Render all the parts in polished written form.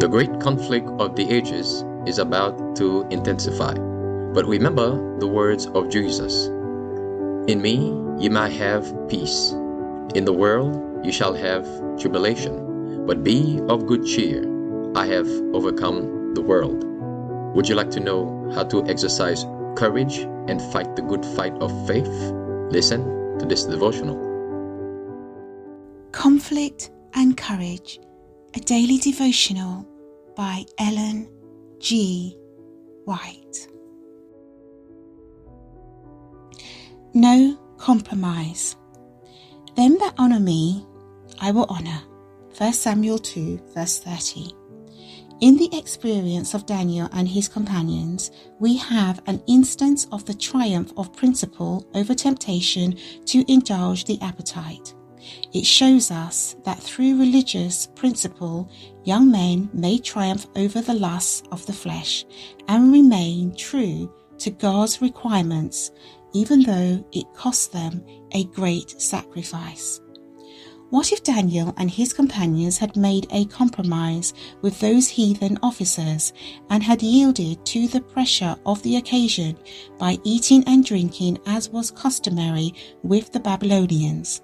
The great conflict of the ages is about to intensify. But remember the words of Jesus. In me ye might have peace. In the world you shall have tribulation. But be of good cheer. I have overcome the world. Would you like to know how to exercise courage and fight the good fight of faith? Listen to this devotional. Conflict and Courage, a daily devotional by Ellen G. White. No compromise. Them that honour me, I will honour. 1 Samuel 2, verse 30. In the experience of Daniel and his companions, we have an instance of the triumph of principle over temptation to indulge the appetite. It shows us that through religious principle, young men may triumph over the lusts of the flesh and remain true to God's requirements, even though it costs them a great sacrifice. What if Daniel and his companions had made a compromise with those heathen officers and had yielded to the pressure of the occasion by eating and drinking as was customary with the Babylonians?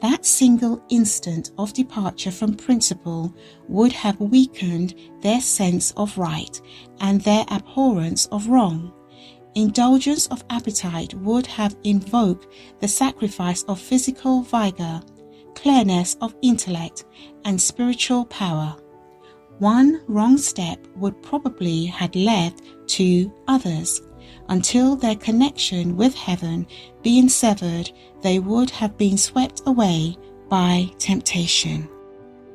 That single instant of departure from principle would have weakened their sense of right and their abhorrence of wrong. Indulgence of appetite would have invoked the sacrifice of physical vigor, clearness of intellect, and spiritual power. One wrong step would probably have led to others. Until their connection with heaven being severed, they would have been swept away by temptation.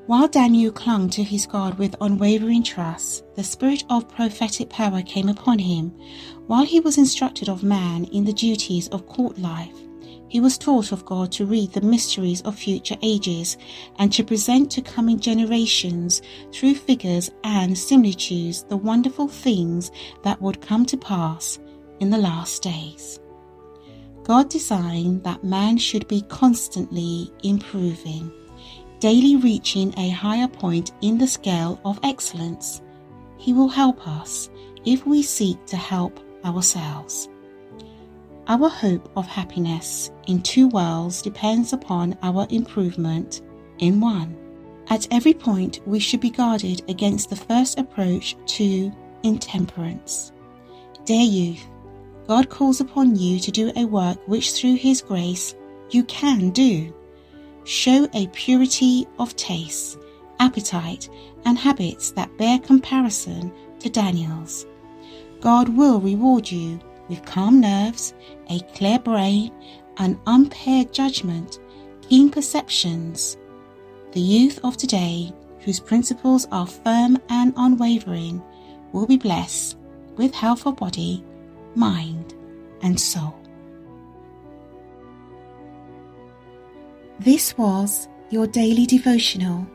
While Daniel clung to his God with unwavering trust, the spirit of prophetic power came upon him. While he was instructed of man in the duties of court life, he was taught of God to read the mysteries of future ages and to present to coming generations through figures and similitudes the wonderful things that would come to pass in the last days. God designed that man should be constantly improving, daily reaching a higher point in the scale of excellence. He will help us if we seek to help ourselves. Our hope of happiness in two worlds depends upon our improvement in one. At every point, we should be guarded against the first approach to intemperance. Dear youth, God calls upon you to do a work which through His grace you can do. Show a purity of taste, appetite, and habits that bear comparison to Daniel's. God will reward you with calm nerves, a clear brain, an unimpaired judgment, keen perceptions. The youth of today, whose principles are firm and unwavering, will be blessed with health of body, mind, and soul. This was your daily devotional.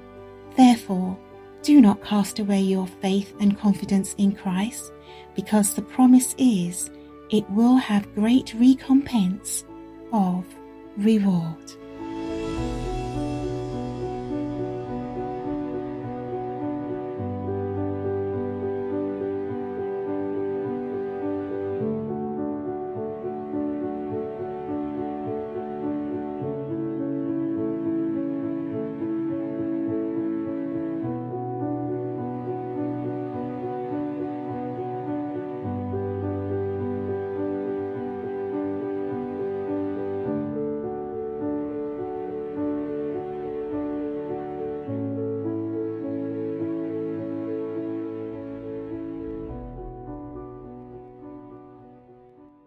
Therefore, do not cast away your faith and confidence in Christ, because the promise is it will have great recompense of reward.